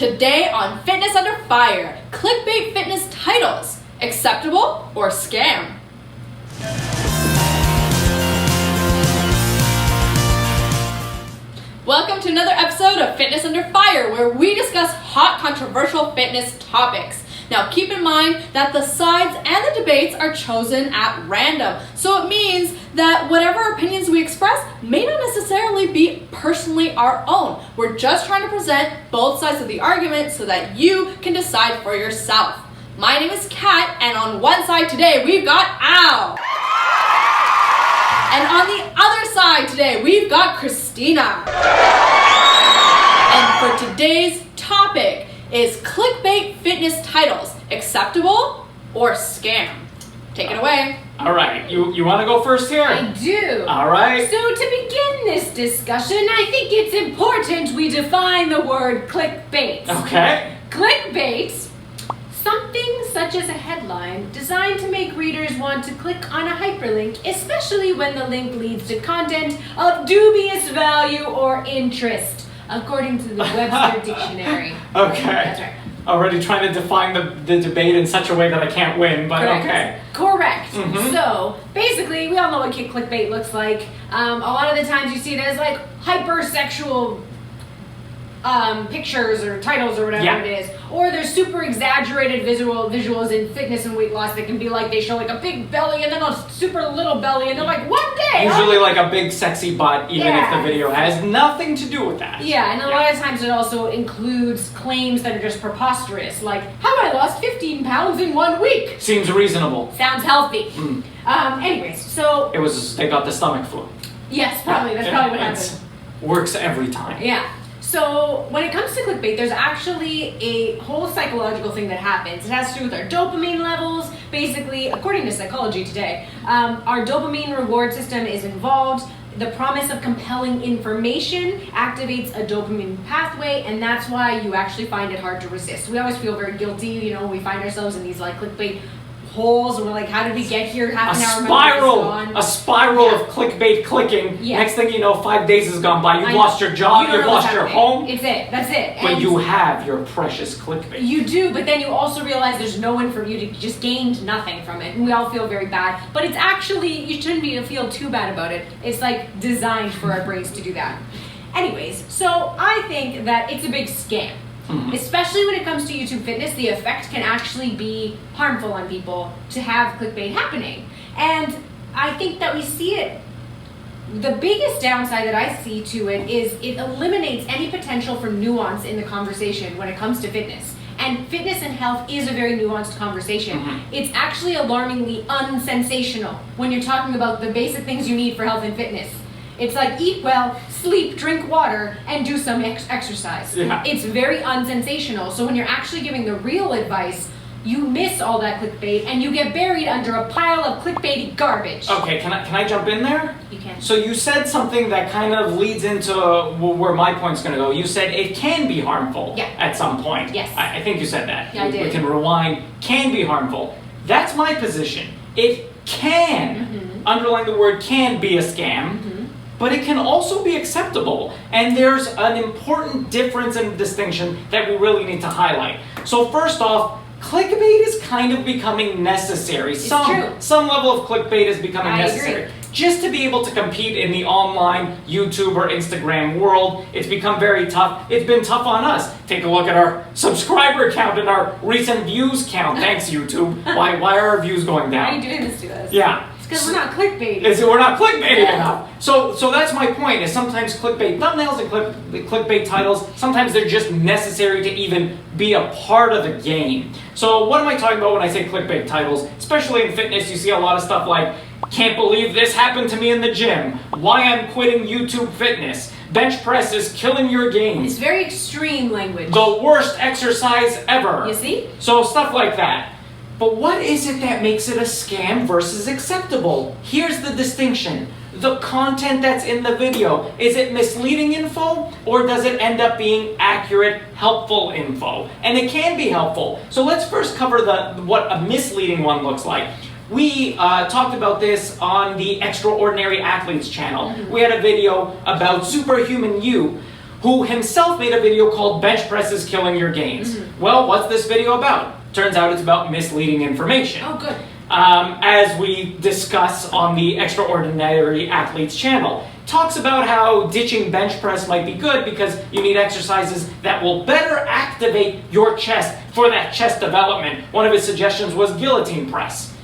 Today on Fitness Under Fire, clickbait fitness titles, acceptable or scam? Welcome to another episode of Fitness Under Fire, where we discuss hot, controversial fitness topics. Now, keep in mind that the sides and the debates are chosen at random. So it means that whatever opinions we express may not necessarily be personally our own. We're just trying to present both sides of the argument so that you can decide for yourself. My name is Kat, and on one side today, we've got Al. And on the other side today, we've got Christina. And for today's topic is clickbait fitness titles, acceptable or scam? Take it away. All right, you want to go first here? I do. All right. So to begin this discussion, I think it's important we define the word clickbait. Okay. Clickbait, something such as a headline designed to make readers want to click on a hyperlink, especially when the link leads to content of dubious value or interest, according to the Webster Dictionary. Okay. That's right. Already trying to define the debate in such a way that I can't win, but Correct. okay. Correct. Mm-hmm. So basically, we all know what clickbait looks like. A lot of the times you see it as like hypersexual pictures or titles or whatever it is, or there's super exaggerated visuals in fitness and weight loss that can be like they show like a big belly and then a super little belly and they're like, one day Usually like a big sexy butt, even if the video has nothing to do with that. Yeah, and a lot of times it also includes claims that are just preposterous, like, have I lost 15 pounds in 1 week? Seems reasonable. Sounds healthy. Anyways, so... They got the stomach flu. Yes, probably. That's probably what happened. Works every time. Yeah. So when it comes to clickbait, there's actually a whole psychological thing that happens. It has to do with our dopamine levels. Basically, according to Psychology Today, our dopamine reward system is involved. The promise of compelling information activates a dopamine pathway, and that's why you actually find it hard to resist. We always feel very guilty, when we find ourselves in these like clickbait holes, and we're like, how did we get here? Half an hour. A spiral of clickbait clicking. Yeah. Next thing you know, 5 days has gone by. You've lost your job. You've lost your home. That's it. But you have your precious clickbait. You do, but then you also realize there's no one from you to just gained nothing from it, and we all feel very bad. But it's actually, you shouldn't feel too bad about it. It's like designed for our brains to do that. Anyways, so I think that it's a big scam. Especially when it comes to YouTube fitness, the effect can actually be harmful on people to have clickbait happening. And I think that we see it. The biggest downside that I see to it is it eliminates any potential for nuance in the conversation when it comes to fitness. And fitness and health is a very nuanced conversation. It's actually alarmingly unsensational when you're talking about the basic things you need for health and fitness. It's like eat well, sleep, drink water, and do some exercise. Yeah. It's very unsensational. So when you're actually giving the real advice, you miss all that clickbait and you get buried under a pile of clickbaity garbage. Okay, can I jump in there? You can. So you said something that kind of leads into where my point's going to go. You said it can be harmful at some point. Yes. I think you said that. Yeah, I did. We can rewind. Can be harmful. That's my position. It can, underline the word can, be a scam. But it can also be acceptable. And there's an important difference and distinction that we really need to highlight. So first off, clickbait is kind of becoming necessary. It's true. Some level of clickbait is becoming I necessary. agree. Just to be able to compete in the online YouTube or Instagram world, it's become very tough. It's been tough on us. Take a look at our subscriber count and our recent views count. Thanks, YouTube. Why are our views going down? Why are you doing this to us? Yeah. Because we're not clickbaiting. We're not clickbaiting enough. So that's my point, is sometimes clickbait thumbnails and clickbait titles, sometimes they're just necessary to even be a part of the game. So what am I talking about when I say clickbait titles? Especially in fitness, you see a lot of stuff like, can't believe this happened to me in the gym, why I'm quitting YouTube fitness, bench press is killing your gains. It's very extreme language. The worst exercise ever. You see? So stuff like that. But what is it that makes it a scam versus acceptable? Here's the distinction. The content that's in the video, is it misleading info or does it end up being accurate, helpful info? And it can be helpful. So let's first cover what a misleading one looks like. We talked about this on the Extraordinary Athletes channel. We had a video about Superhuman You, who himself made a video called Bench Press is Killing Your Gains. Well, what's this video about? Turns out it's about misleading information. Oh, good. As we discuss on the Extraordinary Athletes channel. Talks about how ditching bench press might be good because you need exercises that will better activate your chest for that chest development. One of his suggestions was guillotine press.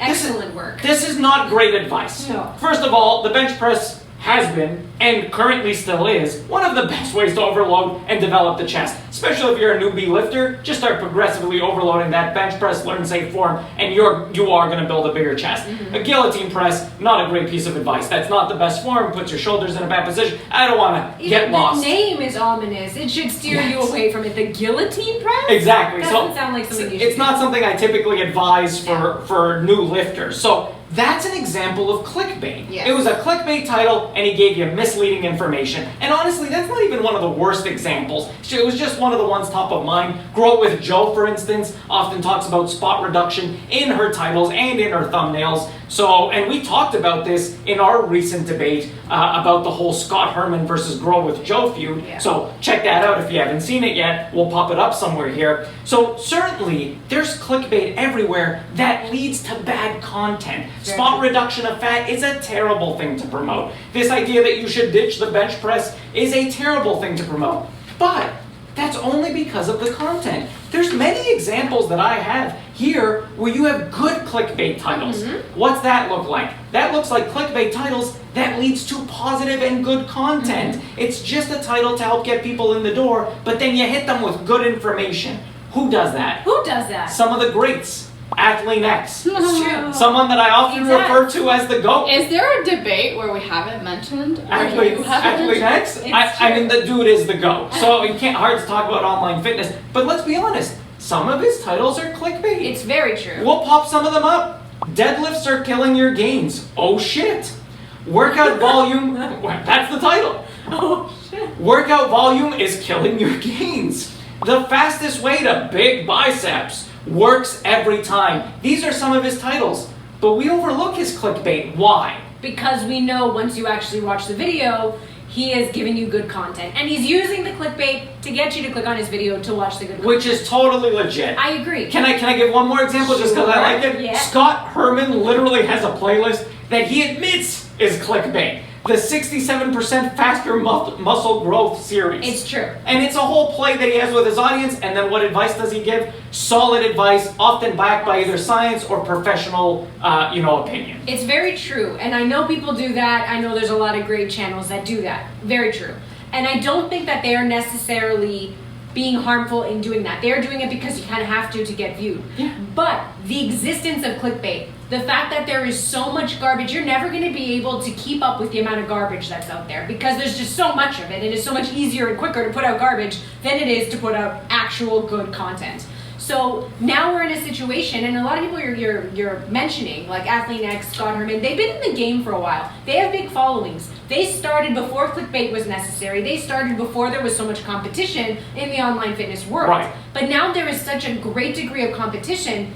Excellent work. This is not great advice. No. First of all, the bench press has been, and currently still is, one of the best ways to overload and develop the chest. Especially if you're a newbie lifter, just start progressively overloading that bench press, learn safe form, and you are going to build a bigger chest. A guillotine press, not a great piece of advice. That's not the best form, puts your shoulders in a bad position. I don't want to get lost. The name is ominous. It should steer you away from it. The guillotine press? Exactly. Doesn't sound like something you should It's not something I typically advise for new lifters. So that's an example of clickbait. Yes. It was a clickbait title and he gave you misleading information. And honestly, that's not even one of the worst examples. It was just one of the ones top of mind. Grow It With Joe, for instance, often talks about spot reduction in her titles and in her thumbnails. So, and we talked about this in our recent debate about the whole Scott Herman versus Grow With Joe feud. Yeah. So check that out if you haven't seen it yet. We'll pop it up somewhere here. So certainly there's clickbait everywhere that leads to bad content. Spot reduction of fat is a terrible thing to promote. This idea that you should ditch the bench press is a terrible thing to promote. But that's only because of the content. There's many examples that I have here where you have good clickbait titles. What's that look like? That looks like clickbait titles that leads to positive and good content. It's just a title to help get people in the door, but then you hit them with good information. Who does that? Who does that? Some of the greats. Athlete X. It's true. Someone that I often refer to as the GOAT. Is there a debate where we haven't mentioned? Athlete X? I mean, the dude is the GOAT. So you can't hard to talk about online fitness. But let's be honest, some of his titles are clickbait. It's very true. We'll pop some of them up. Deadlifts are killing your gains. Oh shit. Workout volume, that's the title. Oh shit. Workout volume is killing your gains. The fastest way to big biceps works every time. These are some of his titles, but we overlook his clickbait. Why? Because we know once you actually watch the video, he is giving you good content. And he's using the clickbait to get you to click on his video to watch the good content. Which is totally legit. I agree. Can I give one more example just because I like it? Yeah. Scott Herman literally has a playlist that he admits is clickbait. The 67% faster muscle growth series. It's true. And it's a whole play that he has with his audience, and then what advice does he give? Solid advice, often backed by either science or professional, opinion. It's very true. And I know people do that. I know there's a lot of great channels that do that. Very true. And I don't think that they are necessarily being harmful in doing that. They're doing it because you kind of have to get viewed. Yeah. But the existence of clickbait, the fact that there is so much garbage, you're never going to be able to keep up with the amount of garbage that's out there because there's just so much of it. It is so much easier and quicker to put out garbage than it is to put out actual good content. So now we're in a situation, and a lot of people you're mentioning, like Athlete X, Scott Herman, they've been in the game for a while. They have big followings. They started before clickbait was necessary. They started before there was so much competition in the online fitness world. Right. But now there is such a great degree of competition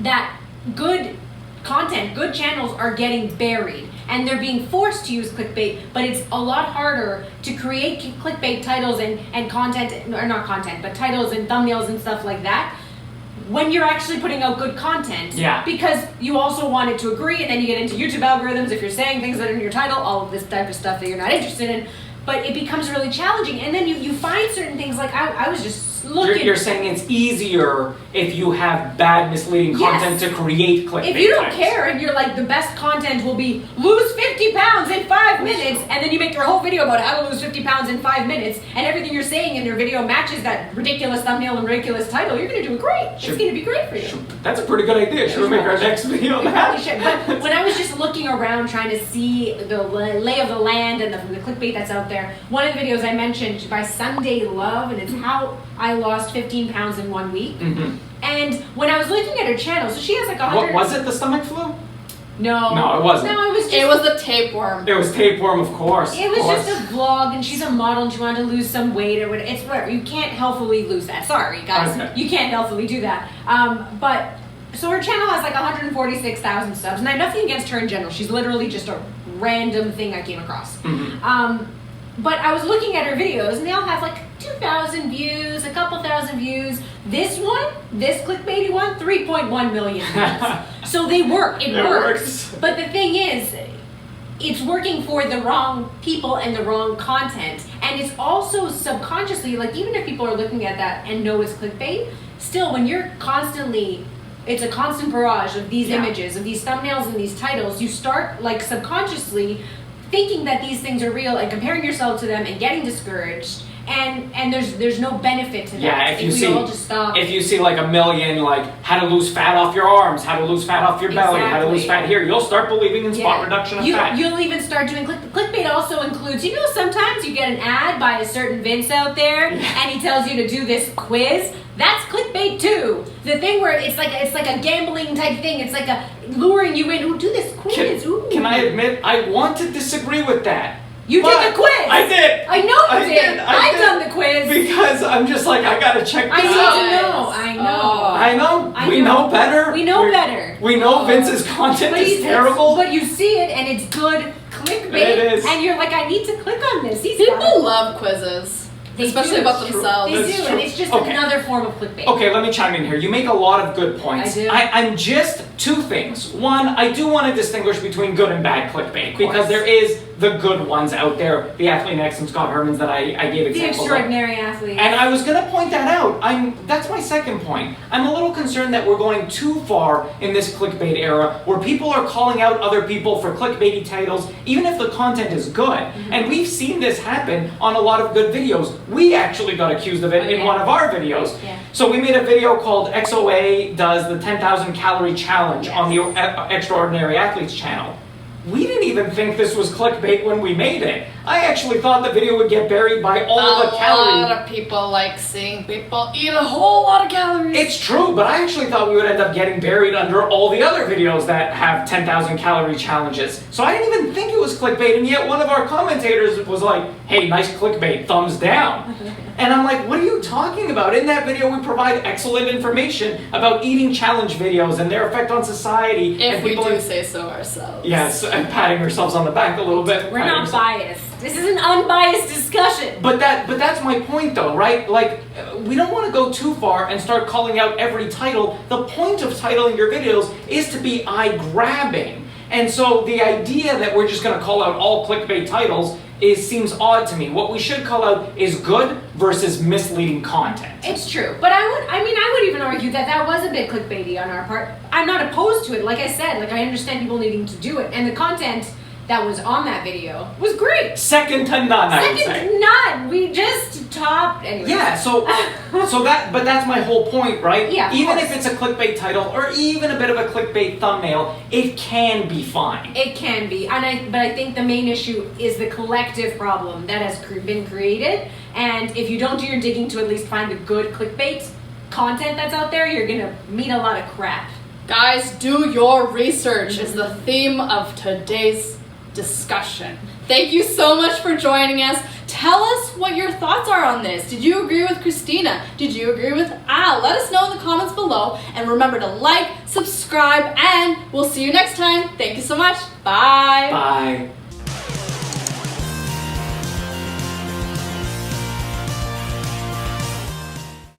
that good content, good channels are getting buried. And they're being forced to use clickbait, but it's a lot harder to create clickbait titles and content, or not content, but titles and thumbnails and stuff like that when you're actually putting out good content. Yeah. Because you also want it to agree, and then you get into YouTube algorithms if you're saying things that are in your title, all of this type of stuff that you're not interested in. But it becomes really challenging. And then you find certain things, like I was just looking. You're saying it's easier if you have bad, misleading content to create clickbait. If you don't titles. care and you're like, the best content will be lose 50 pounds in 5 minutes, and then you make your whole video about how to lose 50 pounds in 5 minutes, and everything you're saying in your video matches that ridiculous thumbnail and ridiculous title, you're going to do great. It's going to be great for you. That's a pretty good idea. Should we make our next video on We that? probably should. But when I was just looking around trying to see the lay of the land and the clickbait that's out there, one of the videos I mentioned by Sunday Love, and it's how I lost 15 pounds in 1 week. And when I was looking at her channel, so she has like 100. What was it? The stomach flu? No, it wasn't. No, it was just. It was the tapeworm. It was tapeworm, of course. It was just a vlog, and she's a model, and she wanted to lose some weight or whatever. It's whatever. You can't healthily lose that. Sorry, guys. Okay. You can't healthily do that. But so her channel has like 146,000 subs, and I have nothing against her in general. She's literally just a random thing I came across. But I was looking at her videos, and they all have like 2,000 views, a couple thousand views. This one, this clickbaity one, 3.1 million views. So they work. It works. But the thing is, it's working for the wrong people and the wrong content. And it's also subconsciously, like even if people are looking at that and know it's clickbait, still when you're constantly, it's a constant barrage of these images, of these thumbnails and these titles, you start like subconsciously thinking that these things are real and comparing yourself to them and getting discouraged. And there's no benefit to that. Yeah, if you all just stop. if you see like a million like how to lose fat off your arms, how to lose fat off your belly, how to lose fat here, you'll start believing in spot reduction of fat. You'll even start doing clickbait. Also includes, you know, sometimes you get an ad by a certain Vince out there, and he tells you to do this quiz. That's clickbait too. The thing where it's like a gambling type thing. It's like a luring you in. Ooh, do this quiz. Can I admit I want to disagree with that? You did the quiz. I did. I know you did. I've done the quiz. Because I'm just like, I gotta check this I need out. to know. I know. We know better. We know better. We know Vince's content is terrible. But you see it and it's good clickbait. It is. And you're like, I need to click on this. People love quizzes. Especially about themselves. They do, and it's just another form of clickbait. Okay, let me chime in here. You make a lot of good points. I do. I'm just two things. One, I do want to distinguish between good and bad clickbait because there is the good ones out there. The Athlete Next and Scott Herman's that I gave examples of. The extraordinary athlete. And I was going to point that out. That's my second point. I'm a little concerned that we're going too far in this clickbait era where people are calling out other people for clickbaity titles, even if the content is good. Mm-hmm. And we've seen this happen on a lot of good videos. We actually got accused of it in one of our videos. Yeah. So we made a video called XOA does the 10,000 calorie challenge on the Extraordinary Athletes channel. We didn't even think this was clickbait when we made it. I actually thought the video would get buried by all the calories. A lot of people like seeing people eat a whole lot of calories. It's true, but I actually thought we would end up getting buried under all the other videos that have 10,000 calorie challenges. So I didn't even think it was clickbait, and yet one of our commentators was like, hey, nice clickbait, thumbs down. And I'm like, what are you talking about? In that video, we provide excellent information about eating challenge videos and their effect on society. If and we people do say so ourselves. Yes, and patting ourselves on the back a little bit. We're not biased. This is an unbiased discussion. But that's my point though, right? Like, we don't want to go too far and start calling out every title. The point of titling your videos is to be eye-grabbing. And so the idea that we're just going to call out all clickbait titles seems odd to me. What we should call out is good versus misleading content. It's true. But I would even argue that that was a bit clickbaity on our part. I'm not opposed to it. Like I said, like I understand people needing to do it. And the content that was on that video was great. Second to none, I would say. Second to none. We just topped anyway. Yeah, but that's my whole point, right? Yeah, even if it's a clickbait title or even a bit of a clickbait thumbnail, it can be fine. It can be. But I think the main issue is the collective problem that has been created. And if you don't do your digging to at least find the good clickbait content that's out there, you're going to meet a lot of crap. Guys, do your research is the theme of today's discussion. Thank you so much for joining us. Tell us what your thoughts are on this. Did you agree with Christina? Did you agree with Al? Let us know in the comments below. And remember to like, subscribe, and we'll see you next time. Thank you so much. Bye. Bye.